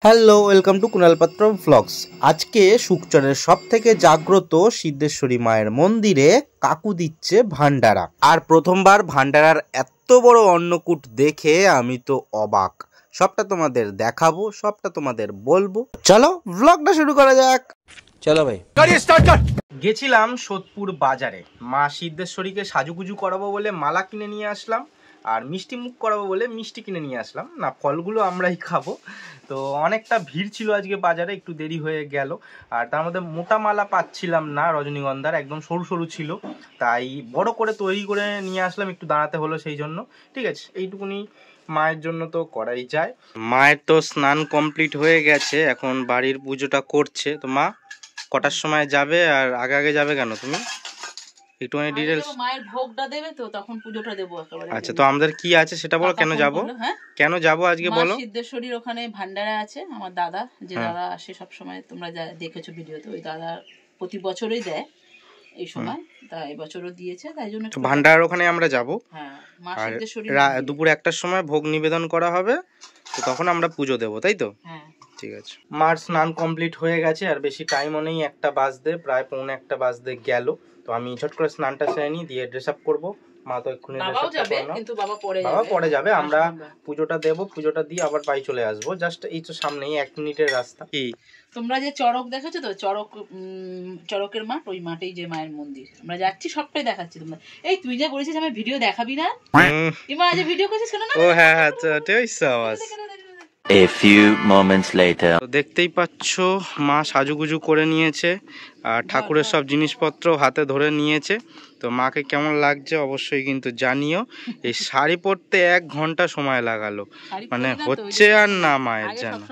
Hello, welcome to Kunal Patra vlogs. আজকে শুকচরের সব থেকে জাগ্রত সিদ্ধেশ্বরী মায়ের মন্দিরে কাকু দিচ্ছে ভান্ডারা। আর প্রথমবার ভান্ডারার এত বড় অন্নকূট দেখে আমি তো অবাক। সবটা তোমাদের দেখাবো, সবটা তোমাদের বলবো। চলো ভ্লগটা শুরু করা যাক। চলো ভাই, গেছিলাম সোদপুর বাজারে। মা সিদ্ধেশ্বরীকে সাজুগুজু করাবো বলে মালা কিনে নিয়ে আসলাম, আর মিষ্টি মুখ করাবো বলে মিষ্টি কিনে নিয়ে আসলাম। না, ফলগুলো আমরাই খাবো। তো অনেকটা ভিড় ছিল আজকে বাজারে, একটু দেরি হয়ে গেল। আর তার মধ্যে মোটা মালা পাচ্ছিলাম না রজনীগন্ধার, একদম সরু সরু ছিল। তাই বড় করে তৈরি করে নিয়ে আসলাম, একটু দাঁড়াতে হলো সেই জন্য। ঠিক আছে, এইটুকুনি মায়ের জন্য তো করাই যায়। মায়ের তো স্নান কমপ্লিট হয়ে গেছে, এখন বাড়ির পুজোটা করছে। তো মা কটার সময় যাবে, আর আগে আগে যাবে কেন তুমি? একটুখানি ডিটেইলস। মায়ের ভোগটা দেবে তো তখন পুজোটা দেবো একেবারে। আচ্ছা, তো আমাদের কি আছে সেটা বলো, কেন যাব? কেন যাব আজকে বলো? সিদ্ধেশ্বরীর ওখানে ভান্ডারা আছে। আমার দাদা, যে দাদা আসে সব সময়, তোমরা যা দেখেছো ভিডিওতে, ওই দাদা প্রতি বছরই দেয় এই সময়। তা এবছরও দিয়েছে, তাই জন্য ভান্ডারার ওখানে আমরা যাব। হ্যাঁ, মা সিদ্ধেশ্বরী দুপুর 1টার সময় ভোগ নিবেদন করা হবে, তো তখন আমরা পুজো দেব, তাই তো? হ্যাঁ, ঠিক আছে। মার স্নান কমপ্লিট হয়ে গেছে, আর বেশি টাইমও নেই, 1টা বাজতে, প্রায় 1:45 বাজতে গেল। তো আমি ঝট করে স্নানটা সেরে নিই, দিয়ে ড্রেস আপ করবো। মা তো এক্ষুনি বাবা পরে যাবে, আমরা পুজোটা দেব, পুজোটা দিয়ে আবার বাড়ি চলে আসবো। জাস্ট এই তো সামনেই 1 মিনিটের রাস্তা। তোমরা যে চড়ক দেখেছো তো, চড়কের মাঠ, ওই মাঠেই যে মায়ের মন্দির আমরা যাচ্ছি, সবটাই দেখাচ্ছি তোমরা। এই তুই যা বলেছিস আমি ভিডিও দেখাবি না, ইমা আজ ভিডিও করছিস কেন? না ও হ্যাঁ হ্যাঁ, A few moments later. দেখতেই পাচ্ছ মা সাজুগুজু করে নিয়েছে, আর ঠাকুরের সব জিনিসপত্র হাতে ধরে নিয়েছে। তো মাকে কেমন লাগছে অবশ্যই কিন্তু জানিও। এই শাড়ি পরতে 1 ঘন্টা সময় লাগালো, মানে হচ্ছে আর না মায়ের জানো।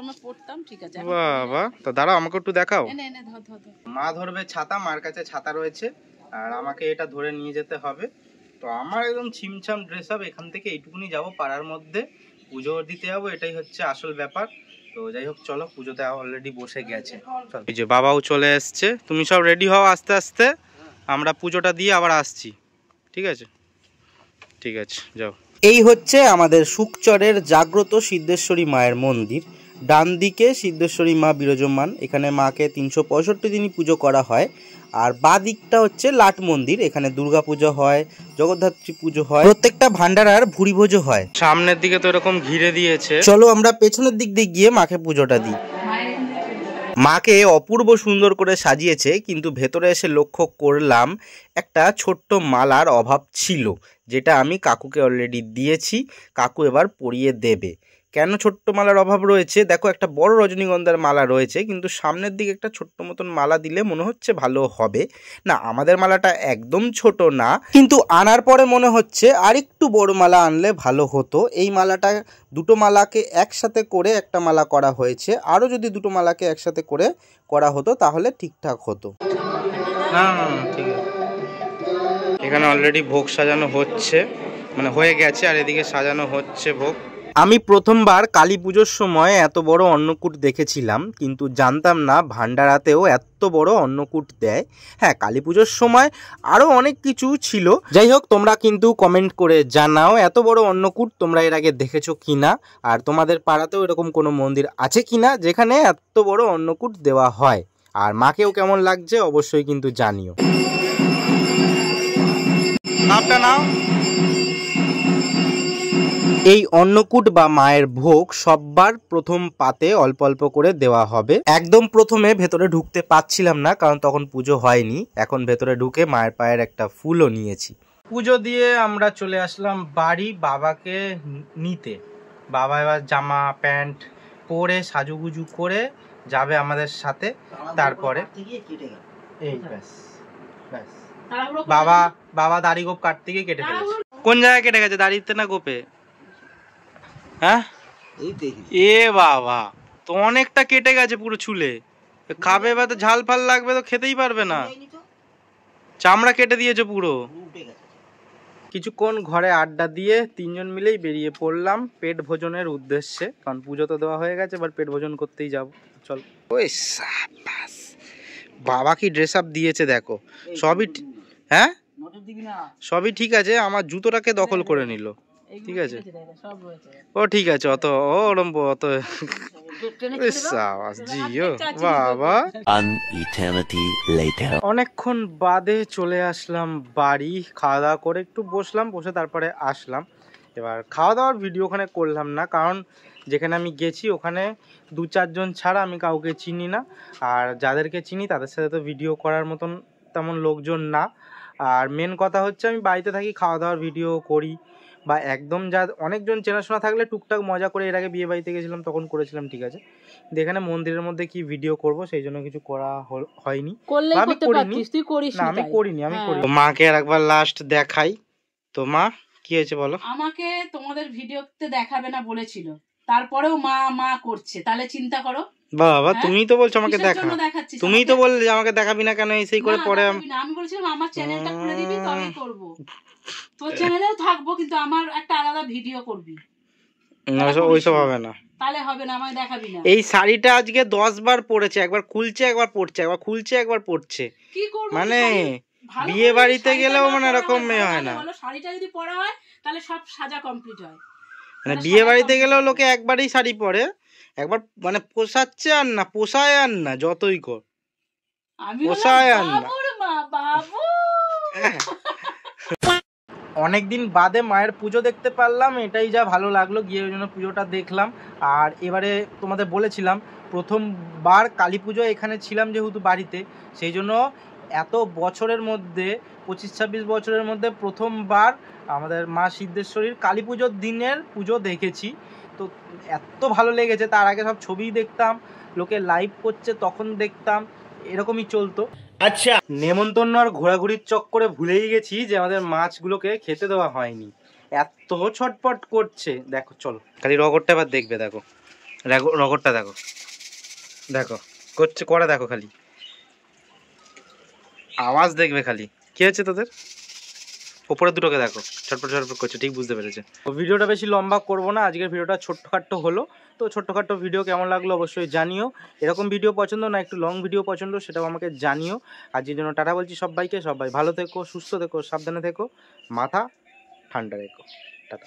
বাবা, তো দাঁড়াও আমাকে একটু দেখাও। মা ধরবে ছাতা, মার কাছে ছাতা রয়েছে, আর আমাকে এটা ধরে নিয়ে যেতে হবে। তো আমার একদম ছিমছাম ড্রেস আপ, এখান থেকে এইটুকুনি যাবো পাড়ার মধ্যে, পুজো দিতে যাবো, এটাই হচ্ছে আসল ব্যাপার। তো যাই হোক, চলো, পুজোতে অলরেডি বসে গেছে। এই যে বাবাও চলে এসছে, তুমি সব রেডি হও আস্তে আস্তে, আমরা পুজোটা দিয়ে আবার আসছি। ঠিক আছে, ঠিক আছে, যাও। এই হচ্ছে আমাদের শুকচরের জাগ্রত সিদ্ধেশ্বরী মায়ের মন্দির। ডান দিকে সিদ্ধেশ্বরী মা বিরাজমান, এখানে মাকে 365 দিনই পুজো করা হয়। আর বাঁ দিকটা হচ্ছে লাট মন্দির, এখানে দুর্গা পুজো হয়, জগদ্ধাত্রী পুজো হয়, প্রত্যেকটা ভান্ডারার ভুরি ভোজও হয়। সামনের দিকে তো এরকম ঘিরে দিয়েছে, চলো আমরা পেছনের দিক দিয়ে গিয়ে মাকে পুজোটা দিই। মাকে অপূর্ব সুন্দর করে সাজিয়েছে, কিন্তু ভেতরে এসে লক্ষ্য করলাম একটা ছোট্ট মালার অভাব ছিল, যেটা আমি কাকুকে অলরেডি দিয়েছি। কাকু এবার পরিয়ে দেবে। কেন ছোট্ট মালার অভাব রয়েছে দেখো, একটা বড় রজনীগন্ধার মালা রয়েছে, কিন্তু সামনের দিকে একটা ছোট্ট মতন মালা দিলে মনে হচ্ছে ভালো হবে। না, আমাদের মালাটা একদম ছোট না, কিন্তু আনার পরে মনে হচ্ছে আরেকটু বড় মালা আনলে ভালো হতো। এই মালাটা দুটো মালাকে একসাথে করে একটা মালা করা হয়েছে, আরও যদি দুটো মালাকে একসাথে করে করা হতো তাহলে ঠিকঠাক হতো। না ঠিক আছে, এখানে অলরেডি ভোগ সাজানো হচ্ছে, মানে হয়ে গেছে, আর এদিকে সাজানো হচ্ছে ভোগ। আমি প্রথমবার কালী পুজোর সময় এত বড় অন্নকূট দেখেছিলাম, কিন্তু জানতাম না ভান্ডারাতেও এত বড় অন্নকূট দেয়। হ্যাঁ, কালী পুজোর সময় আরও অনেক কিছু ছিল। যাই হোক, তোমরা কিন্তু কমেন্ট করে জানাও এত বড় অন্নকূট তোমরা এর আগে দেখেছো কিনা, আর তোমাদের পাড়াতেও এরকম কোনো মন্দির আছে কিনা যেখানে এত বড় অন্নকূট দেওয়া হয়। আর মাকেও কেমন লাগছে অবশ্যই কিন্তু জানিও। নামটা নাও। এই অন্নকূট বা মায়ের ভোগ সববার প্রথম পাতে অল্প অল্প করে দেওয়া হবে। একদম প্রথমে ভেতরে ঢুকতে পাচ্ছিলাম না, কারণ তখন পুজো হয়নি। এখন ভেতরে ঢুকে মায়ের পায়ের একটা ফুলও নিয়েছি। পুজো দিয়ে আমরা চলে আসলাম বাড়ি বাবাকে নিতে। বাবা এবার জামা প্যান্ট পরে সাজুগুজু করে যাবে আমাদের সাথে। তারপরে এই ব্যাস ব্যাস, বাবা দাড়ি গোপ কাটতে গিয়ে কেটে ফেলেছে। কোন জায়গায় কেটে গেছে, দাড়িতে না গোপে? হ্যাঁ, এ বাবা, তো অনেকটা কেটে গেছে পুরো চুলে। খাবে বা তো ঝাল ফাল লাগবে, তো খেতেই পারবে না, চামড়া কেটে দিয়েছে পুরো। কিছুক্ষণ ঘরে আড্ডা দিয়ে 3জন মিলেই বেরিয়ে পড়লাম পেট ভোজনের উদ্দেশ্যে, কারণ পুজো তো দেওয়া হয়ে গেছে, এবার পেট ভোজন করতেই যাব। চল। ওই সাবাস, বাবা কি ড্রেস আপ দিয়েছে দেখো। সবই হ্যাঁ, সবই ঠিক আছে, আমার জুতোটাকে দখল করে নিল। এইগুলো ঠিক আছে। আছে, দেখো, সব রয়েছে। ও ঠিক আছে, অত ওরম অত ট্রেনে ইস, ছেড়ে দাও। সাবাস, জিও, চাচি বাবা। An eternity later. অনেকক্ষণ বাদে চলে আসলাম বাড়ি, খাওয়া দাওয়া করে একটু বসলাম, বসে তারপরে আসলাম। এবার খাওয়া দাওয়ার ভিডিও ওখানে করলাম না, কারণ যেখানে আমি গেছি ওখানে 2-4 জন ছাড়া আমি কাউকে চিনি না, আর যাদেরকে চিনি তাদের সাথে তো ভিডিও করার মতন তেমন লোকজন না। আর মেন কথা হচ্ছে আমি বাড়িতে থাকি, খাওয়া দাওয়ার ভিডিও করি, বা একদম যা অনেকজন চেনাশোনা থাকলে টুকটাক মজা করে, এর আগে বিয়ে বাড়িতে গেছিলাম তখন করেছিলাম, ঠিক আছে। কিন্তু এখানে মন্দিরের মধ্যে কি ভিডিও করব, সেই জন্য কিছু করা হয়নি। করলেই আমি করতে করিনি। পারতিস, তুই করিস না আমি তাই। করিনি, আমি হ্যাঁ। করি। মাকে আর একবার লাস্ট দেখাই। তো মা, কি হয়েছে বলো? আমাকে তোমাদের ভিডিওতে দেখাবে না বলেছিল, তারপরেও মা মা করছে, তাহলে চিন্তা করো। বাবা, হ্যাঁ? তুমিই তো বলছো আমাকে কিসের দেখা, জন্য দেখাচ্ছিস তুমিই তো আমাকে? বললে যে আমাকে দেখাবি না কেন, এই সেই করে না, পরে দেখাবি না। আমি বলেছিলাম আমার চ্যানেলটা খুলে দিবি, তবেই করব। তোর চ্যানেলেও থাকবো, কিন্তু আমার একটা আলাদা ভিডিও করবি। ওইসব হবে না। তাহলে হবে না, আমায় দেখাবি না। এই শাড়িটা আজকে 10 বার পরেছে, একবার খুলছে একবার পড়ছে, একবার খুলছে একবার পড়ছে, কি করব মানে ভালো বিয়ে করে বাড়িতে শাড়িটা গেলেও না মানে পরা এরকম হয়, মেয়ে ভালো হয় না। বলো, শাড়িটা যদি পরা হয় তাহলে সব সাজা কমপ্লিট হয়। মানে তাহলে বিয়ে সাজা বাড়িতে complete গেলেও হয়। লোকে একবারই শাড়ি পরে, একবার মানে পোষাচ্ছে আর না, পোষায় আর না, যতই কর আমি পোষায় আর হলাম না। বাবুর মা, বাবু। অনেকদিন বাদে মায়ের পুজো দেখতে পারলাম, এটাই যা ভালো লাগলো, গিয়ে ওই জন্য পুজোটা দেখলাম। আর এবারে তোমাদের বলেছিলাম প্রথমবার কালী পুজো এখানে ছিলাম যেহেতু বাড়িতে, সেই জন্য এত বছরের মধ্যে 25-26 বছরের মধ্যে প্রথমবার আমাদের মা সিদ্ধেশ্বরীর কালী পুজোর দিনের পুজো দেখেছি। তো এত ভালো লেগেছে, তার আগে সব ছবিই দেখতাম, লোকে লাইভ করছে তখন দেখতাম, এরকমই চলতো। আচ্ছা, নেমন্তন্ন আর ঘোরাঘুরির চক্করে ভুলেই গেছি যে আমাদের মাছগুলোকে খেতে দেওয়া হয়নি, এত ছটপট করছে। দেখো চলো, খালি রগরটা এবার দেখবে, দেখো রগরটা দেখো, দেখো করছে করে, দেখো খালি আওয়াজ দেখবে খালি। কি হচ্ছে তোদের? ওপরে দুটোকে দেখো, ছটপট ছটপট করছে, ঠিক বুঝতে পেরেছে। ভিডিওটা বেশি লম্বা করবো না, আজকের ভিডিওটা ছোট্টখাট্টো হলো। তো ছোট্টখাট্টো ভিডিও কেমন লাগলো অবশ্যই জানিও। এরকম ভিডিও পছন্দ না একটু লং ভিডিও পছন্দ, সেটাও আমাকে জানিও। আর যে জন্য টাটা বলছি সবাইকে, সবাই ভালো থেকো, সুস্থ থেকো, সাবধানে থেকো, মাথা ঠান্ডা রেখো, টাটা।